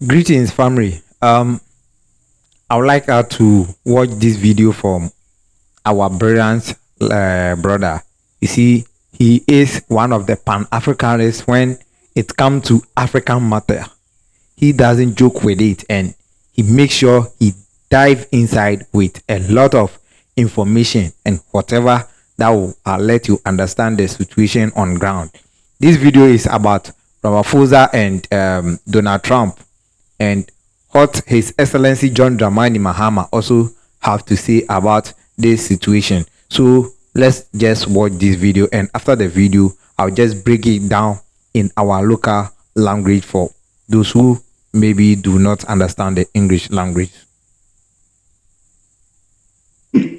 Greetings, family. I would like us to watch this video from our brilliant brother. You see, he is one of the Pan-Africanists when it comes to African matter. He doesn't joke with it, and he makes sure he dive inside with a lot of information and whatever that will let you understand the situation on ground. This video is about Ramaphosa and Donald Trump, and what His Excellency John Dramani Mahama also have to say about this situation. So let's just watch this video, and after the video I'll just break it down in our local language for those who maybe do not understand the English language.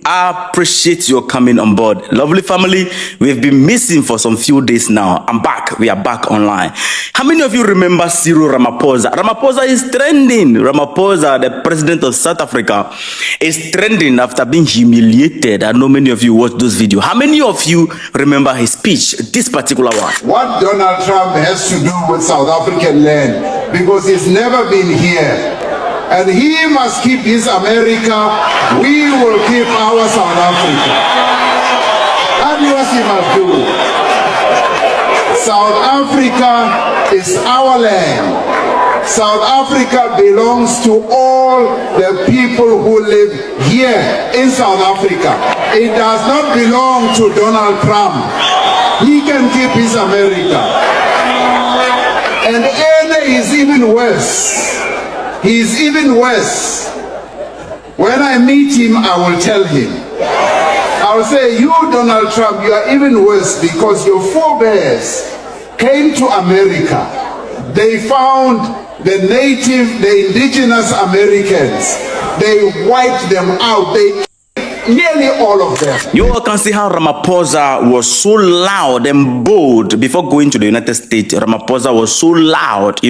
I appreciate your coming on board. Lovely family, we've been missing for some few days now. I'm back. We are back online. How many of you remember Cyril Ramaphosa? Ramaphosa is trending. Ramaphosa, the president of South Africa, is trending after being humiliated. I know many of you watched those videos. How many of you remember his speech, this particular one? What Donald Trump has to do with South African land, because he's never been here. And he must keep his America, we will keep our South Africa. That is what he must do. South Africa is our land. South Africa belongs to all the people who live here in South Africa. It does not belong to Donald Trump. He can keep his America. And Ene is even worse. He's even worse. When I meet him, I will tell him. I will say, you, Donald Trump, you are even worse because your forebears came to America. They found the native, the indigenous Americans. They wiped them out. Nearly all of them. You all can see how Ramaphosa was so loud and bold before going to the United States. Ramaphosa was so loud,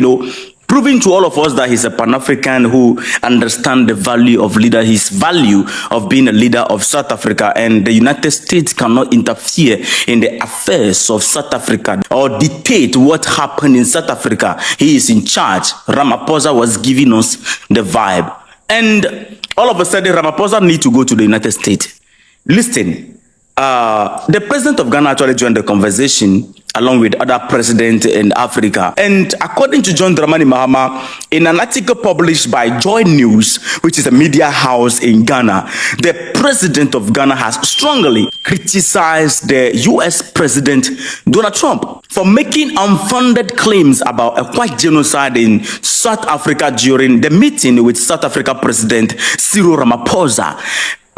proving to all of us that he's a Pan-African who understands the value of leader, his value of being a leader of South Africa, and the United States cannot interfere in the affairs of South Africa or dictate what happened in South Africa. He is in charge. Ramaphosa was giving us the vibe. And all of a sudden, Ramaphosa needs to go to the United States. Listen, the president of Ghana actually joined the conversation along with other presidents in Africa. And according to John Dramani Mahama, in an article published by Joy News, which is a media house in Ghana, the president of Ghana has strongly criticized the US President Donald Trump for making unfounded claims about a white genocide in South Africa during the meeting with South Africa President Cyril Ramaphosa.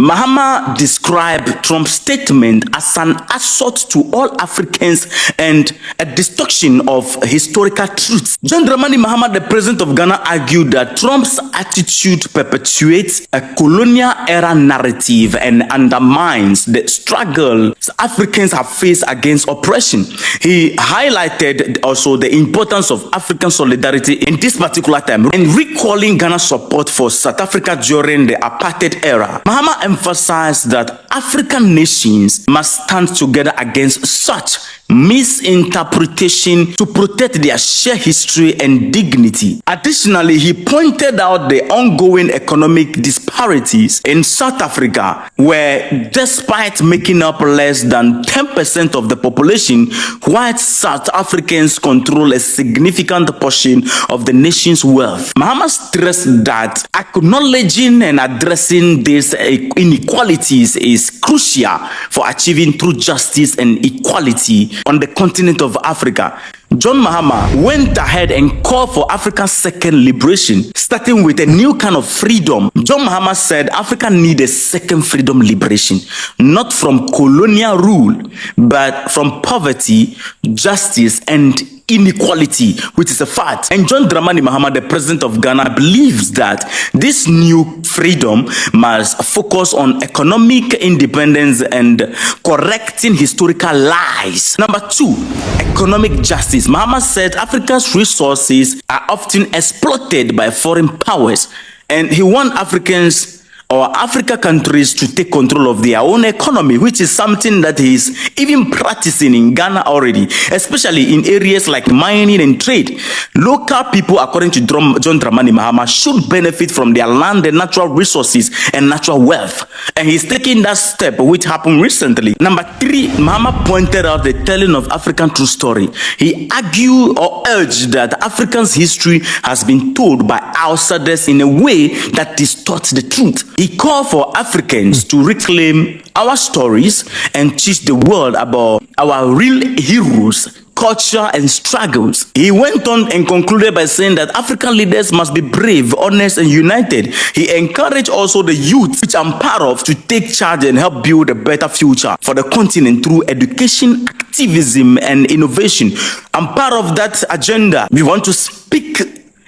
Mahama described Trump's statement as an assault to all Africans and a distortion of historical truths. John Dramani Mahama, the president of Ghana, argued that Trump's attitude perpetuates a colonial-era narrative and undermines the struggle Africans have faced against oppression. He highlighted also the importance of African solidarity in this particular time and recalling Ghana's support for South Africa during the apartheid era. Mahama emphasized that African nations must stand together against such misinterpretation to protect their shared history and dignity. Additionally, he pointed out the ongoing economic disparities in South Africa, where despite making up less than 10% of the population, white South Africans control a significant portion of the nation's wealth. Mahama stressed that acknowledging and addressing these inequalities is crucial for achieving true justice and equality on the continent of Africa. John Mahama went ahead and called for Africa's second liberation, starting with a new kind of freedom. John Mahama said Africa needs a second freedom liberation, not from colonial rule, but from poverty, justice, and inequality, which is a fact. And John Dramani Mahama, the president of Ghana, believes that this new freedom must focus on economic independence and correcting historical lies. Number two, economic justice. Mahama said Africa's resources are often exploited by foreign powers, and he wants Africans our Africa countries to take control of their own economy, which is something that he is even practicing in Ghana already, especially in areas like mining and trade. Local people, according to John Dramani Mahama, should benefit from their land and natural resources and natural wealth. And he's taking that step, which happened recently. Number 3, Mahama pointed out the telling of African true story. He argued or urged that Africans' history has been told by outsiders in a way that distorts the truth. He called for Africans to reclaim our stories and teach the world about our real heroes, culture, and struggles. He went on and concluded by saying that African leaders must be brave, honest, and united. He encouraged also the youth, which I'm part of, to take charge and help build a better future for the continent through education, activism, and innovation. I'm part of that agenda. We want to speak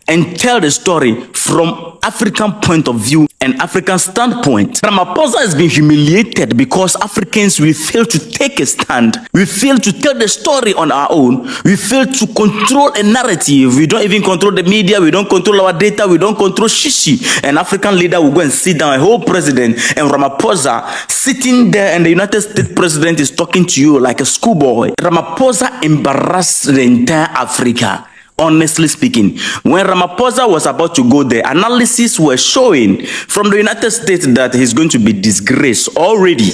and tell the story from African point of view and African standpoint. Ramaphosa has been humiliated because Africans, we fail to take a stand. We fail to tell the story on our own. We fail to control a narrative. We don't even control the media. We don't control our data. We don't control shishi. An African leader will go and sit down, a whole president, and Ramaphosa sitting there, and the United States president is talking to you like a schoolboy. Ramaphosa embarrassed the entire Africa. Honestly speaking, when Ramaphosa was about to go there, analysis were showing from the United States that he's going to be disgraced already.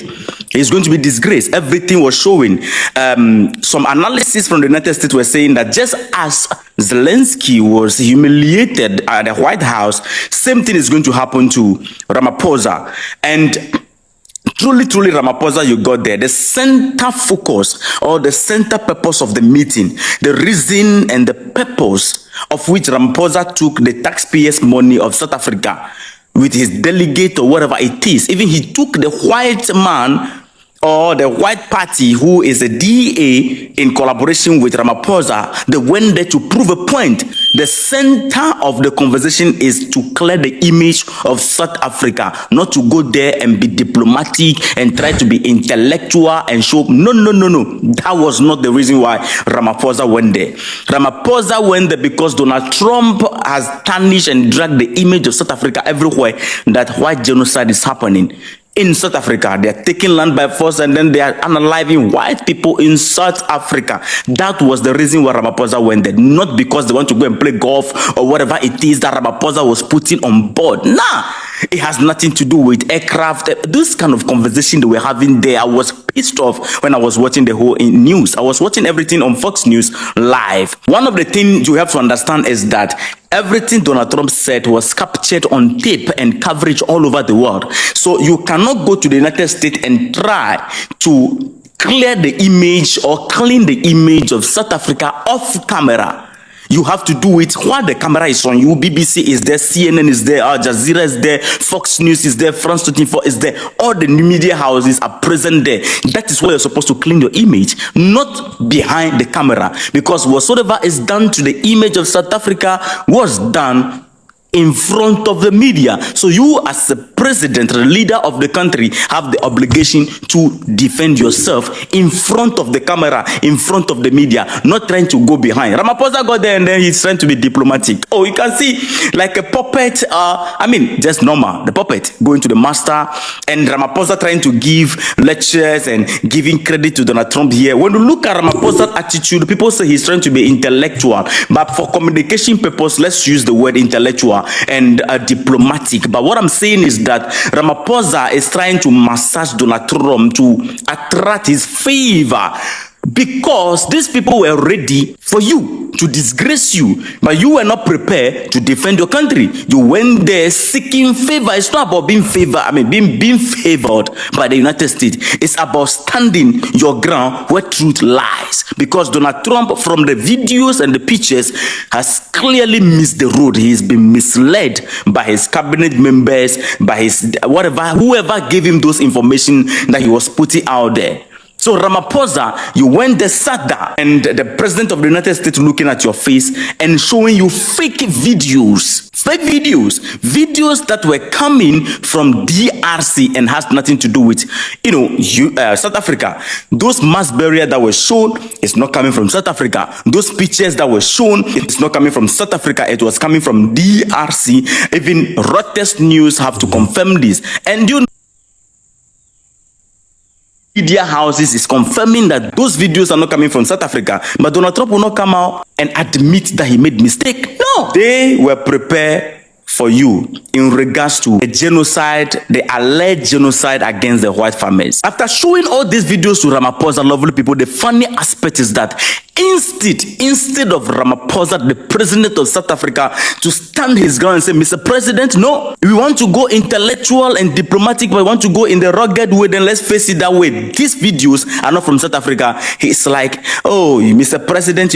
He's going to be disgraced. Everything was showing. Some analysis from the United States were saying that just as Zelensky was humiliated at the White House, same thing is going to happen to Ramaphosa. And truly, Ramaphosa, you got there. The center focus or the center purpose of the meeting, the reason and the purpose of which Ramaphosa took the taxpayers' money of South Africa with his delegate or whatever it is. Even he took the white man or the white party who is a DA in collaboration with Ramaphosa. They went there to prove a point. The center of the conversation is to clear the image of South Africa, not to go there and be diplomatic and try to be intellectual and show. No. That was not the reason why Ramaphosa went there. Ramaphosa went there because Donald Trump has tarnished and dragged the image of South Africa everywhere that white genocide is happening. In South Africa, they are taking land by force and then they are unaliving white people in South Africa. That was the reason why Ramaphosa went there. Not because they want to go and play golf or whatever it is that Ramaphosa was putting on board. Nah, it has nothing to do with aircraft. This kind of conversation that we're having there, I was pissed off when I was watching the whole news. I was watching everything on Fox News live. One of the things you have to understand is that everything Donald Trump said was captured on tape and coverage all over the world. So you cannot go to the United States and try to clear the image or clean the image of South Africa off camera. You have to do it while the camera is on you. BBC is there, CNN is there, Al Jazeera is there, Fox News is there, France 24 is there. All the media houses are present there. That is where you're supposed to clean your image, not behind the camera. Because whatsoever is done to the image of South Africa was done in front of the media. So you as a president, the leader of the country, have the obligation to defend yourself in front of the camera, in front of the media, not trying to go behind. Ramaphosa got there and then he's trying to be diplomatic. Oh, you can see like a puppet, just normal, the puppet going to the master, and Ramaphosa trying to give lectures and giving credit to Donald Trump here. When you look at Ramaphosa's attitude, people say he's trying to be intellectual, but for communication purpose, let's use the word intellectual and diplomatic. But what I'm saying is that Ramaphosa is trying to massage Donald Trump to attract his favor, because these people were ready for you to disgrace you, but you were not prepared to defend your country. You went there seeking favor. It's not about being being favored by the United States. It's about standing your ground where truth lies. Because Donald Trump, from the videos and the pictures, has clearly missed the road. He's been misled by his cabinet members, by his whoever gave him those information that he was putting out there. So Ramaphosa, you went there, sat down, and the president of the United States looking at your face and showing you fake videos fake videos that were coming from DRC and has nothing to do with, South Africa. Those mass burial that were shown is not coming from South Africa. Those pictures that were shown, it's not coming from South Africa. It was coming from DRC. Even Reuters News have to confirm this. And media houses is confirming that those videos are not coming from South Africa, but Donald Trump will not come out and admit that he made mistake. No, they were prepared for you in regards to the genocide, the alleged genocide against the white farmers. After showing all these videos to Ramaphosa, lovely people, the funny aspect is that instead of Ramaphosa, the president of South Africa, to stand his ground and say, Mr. President, no, we want to go intellectual and diplomatic, but we want to go in the rugged way, then let's face it that way. These videos are not from South Africa. He's like, oh, Mr. President,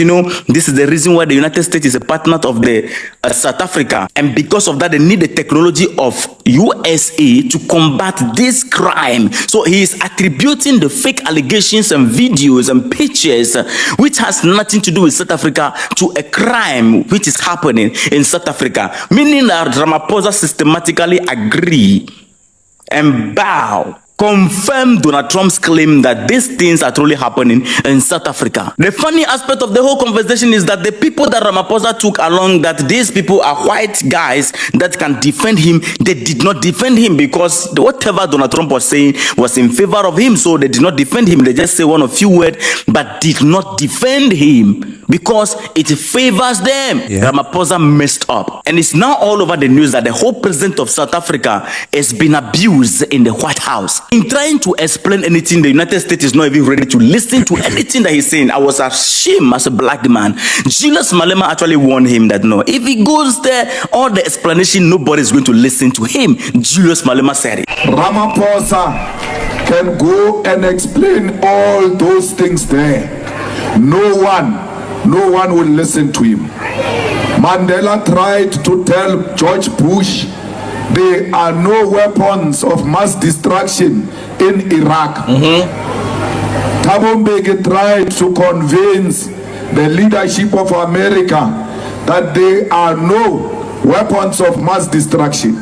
this is the reason why the United States is a partner of the South Africa. And because of that, they need the technology of USA to combat this crime. So he is attributing the fake allegations and videos and pictures, which has nothing to do with South Africa, to a crime which is happening in South Africa, meaning that Ramaphosa systematically agree and bow, confirm Donald Trump's claim that these things are truly happening in South Africa. The funny aspect of the whole conversation is that the people that Ramaphosa took along, that these people are white guys that can defend him, they did not defend him, because whatever Donald Trump was saying was in favor of him, so they did not defend him. They just say one or few words, but did not defend him because it favors them. Yeah. Ramaphosa messed up, and it's now all over the news that the whole president of South Africa has been abused in the White House. In trying to explain anything, the United States is not even ready to listen to anything that he's saying. I was ashamed as a black man. Julius Malema actually warned him that no, if he goes there, all the explanation, nobody is going to listen to him. Julius Malema said it. Ramaphosa can go and explain all those things there. No one will listen to him. Mandela tried to tell George Bush there are no weapons of mass destruction in Iraq. Thabo Mbeki tried to convince the leadership of America that there are no weapons of mass destruction.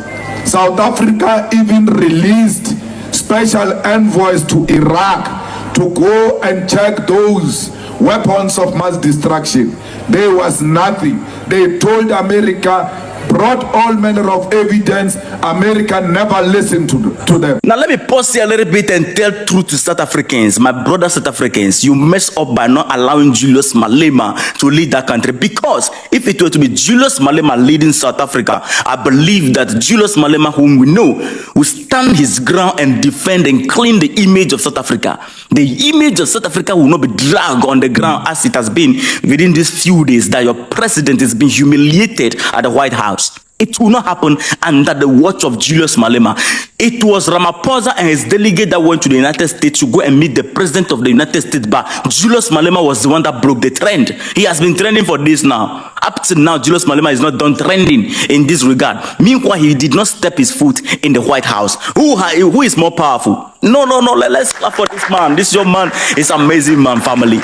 South Africa even released special envoys to Iraq to go and check those weapons of mass destruction. There was nothing. They told America, brought all manner of evidence. America never listened to them. Now let me pause here a little bit and tell truth to South Africans. My brother South Africans, you mess up by not allowing Julius Malema to lead that country, because if it were to be Julius Malema leading South Africa, I believe that Julius Malema, whom we know, will stand his ground and defend and clean the image of South Africa. The image of South Africa will not be dragged on the ground as it has been within these few days that your president is being humiliated at the White House. It will not happen under the watch of Julius Malema. It was Ramaphosa and his delegate that went to the United States to go and meet the president of the United States, but Julius Malema was the one that broke the trend. He has been trending for this now. Up to now, Julius Malema is not done trending in this regard. Meanwhile, he did not step his foot in the White House. Who is more powerful? No. Let's clap for this man. This young man is amazing, man, family.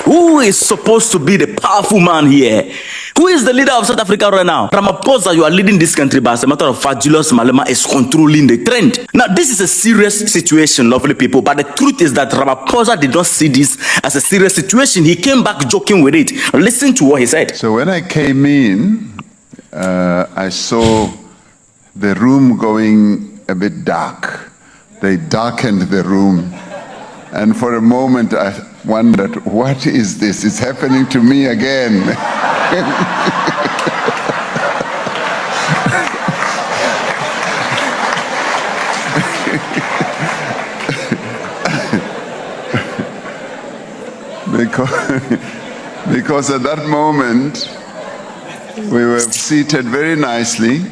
Who is supposed to be the powerful man here? Who is the leader of South Africa right now? Ramaphosa, you are leading this country, but as a matter of fact, Julius Malema is controlling the trend. Now, this is a serious situation, lovely people, but the truth is that Ramaphosa did not see this as a serious situation. He came back joking with it. Listen to what he said. So when I came in, I saw the room going a bit dark. They darkened the room. And for a moment, I wondered, what is this? It's happening to me again. because at that moment, we were seated very nicely,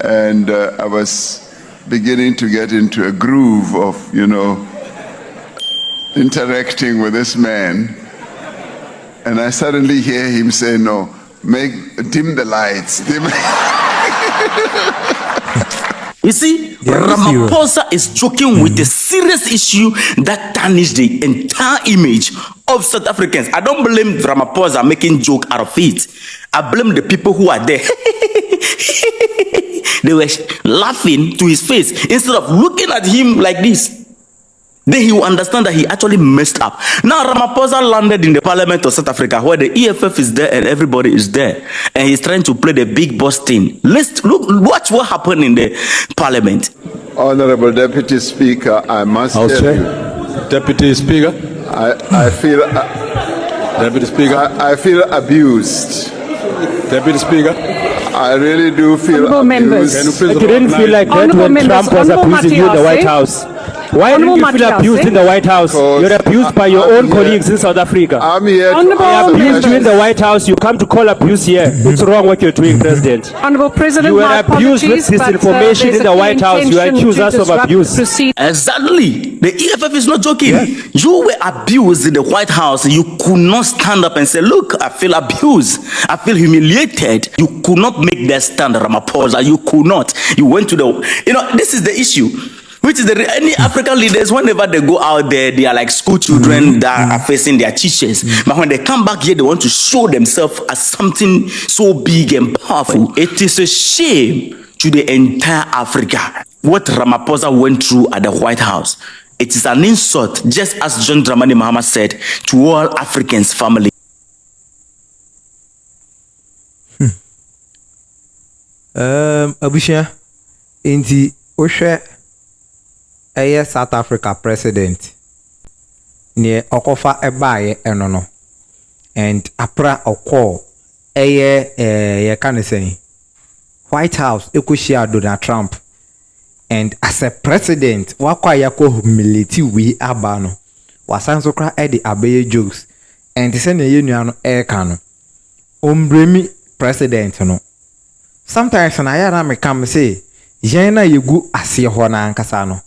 and I was beginning to get into a groove of, interacting with this man, and I suddenly hear him say, no, dim the lights. You see, They are not serious. Ramaphosa is joking with a serious issue that tarnished the entire image of South Africans. I don't blame Ramaphosa making joke out of it. I blame the people who are there. They were laughing to his face instead of looking at him like this. Then he will understand that he actually messed up. Now Ramaphosa landed in the parliament of South Africa where the EFF is there and everybody is there. And he's trying to play the big boss thing. Let's watch what happened in the parliament. Honorable Deputy Speaker, I must House tell Chair. you, Deputy Speaker. I feel Deputy Speaker. I feel abused. Deputy Speaker. I really do feel Honourable members. Can you please You didn't feel like that Honourable when members, Trump was Honourable abusing you in the Matias, White eh? House. Why didn't Honourable you feel Matias, abused eh? in the White House? Because You're abused by your I'm own here- colleagues in South Africa. I'm here to Honourable answer Abused you in members. the White House. You come to call abuse here. It's wrong what you're doing, President. Honourable President, You were my abused with apologies, but, disinformation there's in the a White House. You intention accuse to us of disrupt abuse. proceedings. Exactly. The EFF is not joking. You were abused in the White House. You could not stand up and say, look, I feel abused. I feel humiliated. You could not make that stand, Ramaphosa. You could not. You went to the... You know, this is the issue. Which is any African leaders, whenever they go out there, they are like school children that are facing their teachers. But when they come back here, they want to show themselves as something so big and powerful. It is a shame to the entire Africa what Ramaphosa went through at the White House. It is an insult, just as John Dramani Mahama said, to all Africans' family. Abusha, inti ohwe eye South Africa president ne okofa ebaye eno no and apra okọ eye ye kan say White House ekoshia Donald Trump and as a president wakwa yakọ humility we aba no wasanso kra e de abaye jokes and say na ye nua no e ka no ombremi president no sometimes na ya na me come say yen na yegu ase ho na ankasa no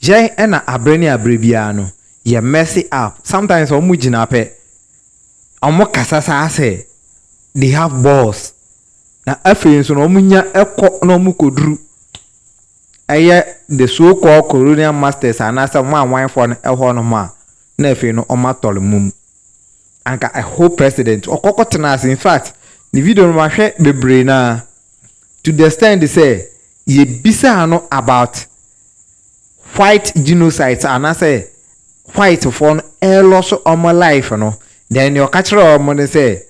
yen e na abrani abrebia no ye messy up sometimes omu gina pe omo kasasa ase they have balls na afi so no omu nya ekọ na omu koduru eye the so called colonial masters anasa mo anwan for no eho no ma na afi no omatol mum anka a whole president okokotena as in fact the video no ma hwe bebre na to the extent they say ye bisa no about white genocides and I say white for a loss of my life no then your catcher money say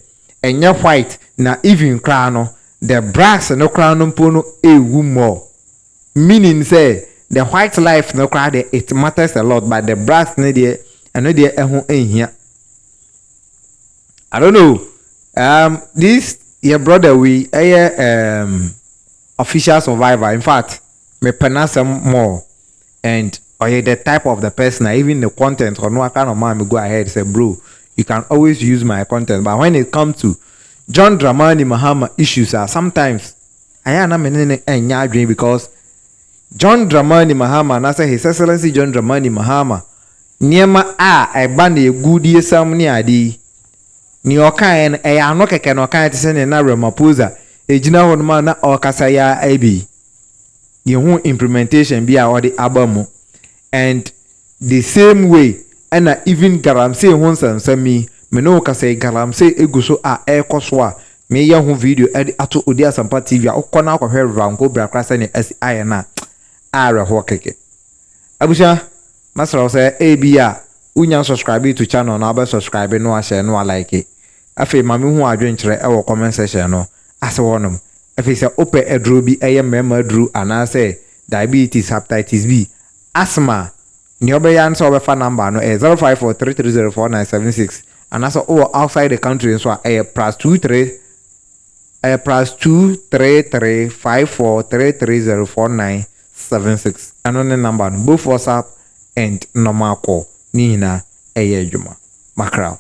and your white na even crown the brass no crown no a more meaning say the white life no crown it matters a lot but the brass no there and no there here I don't know this your brother we official survivor in fact me pronounce more and or the type of the person even the content or no kind of man me go ahead say bro you can always use my content but when it comes to John Dramani Mahama issues are sometimes I am not dream because John Dramani Mahama na say his excellency John Dramani Mahama niema a ban the good year some ni adi ni okan e ya no keke no kan te se ne na Ramaphosa ejina ho no na okasa ya abi yehu implementation bi a odi abamu and the same way and even garamse ho sansami me no kasa garamse eguso a ekoso a me ye ho video edi ato odi asampa tv a okona akwhwe ranko bra krasa ne SI na are ho keke abusha masra say abi a unya subscribe to channel na ba subscribe no a share no a like it afi mami hu adwenkyere e wo comment section no ase wonum afi say ope edro bi eye mema dru ana say diabetes hepatitis B asthma ni obeya nso obefa number no 0543304976 ana so outside the country so +23 +23354330496 ano ne number no both WhatsApp and normal call ni na eye adwuma makral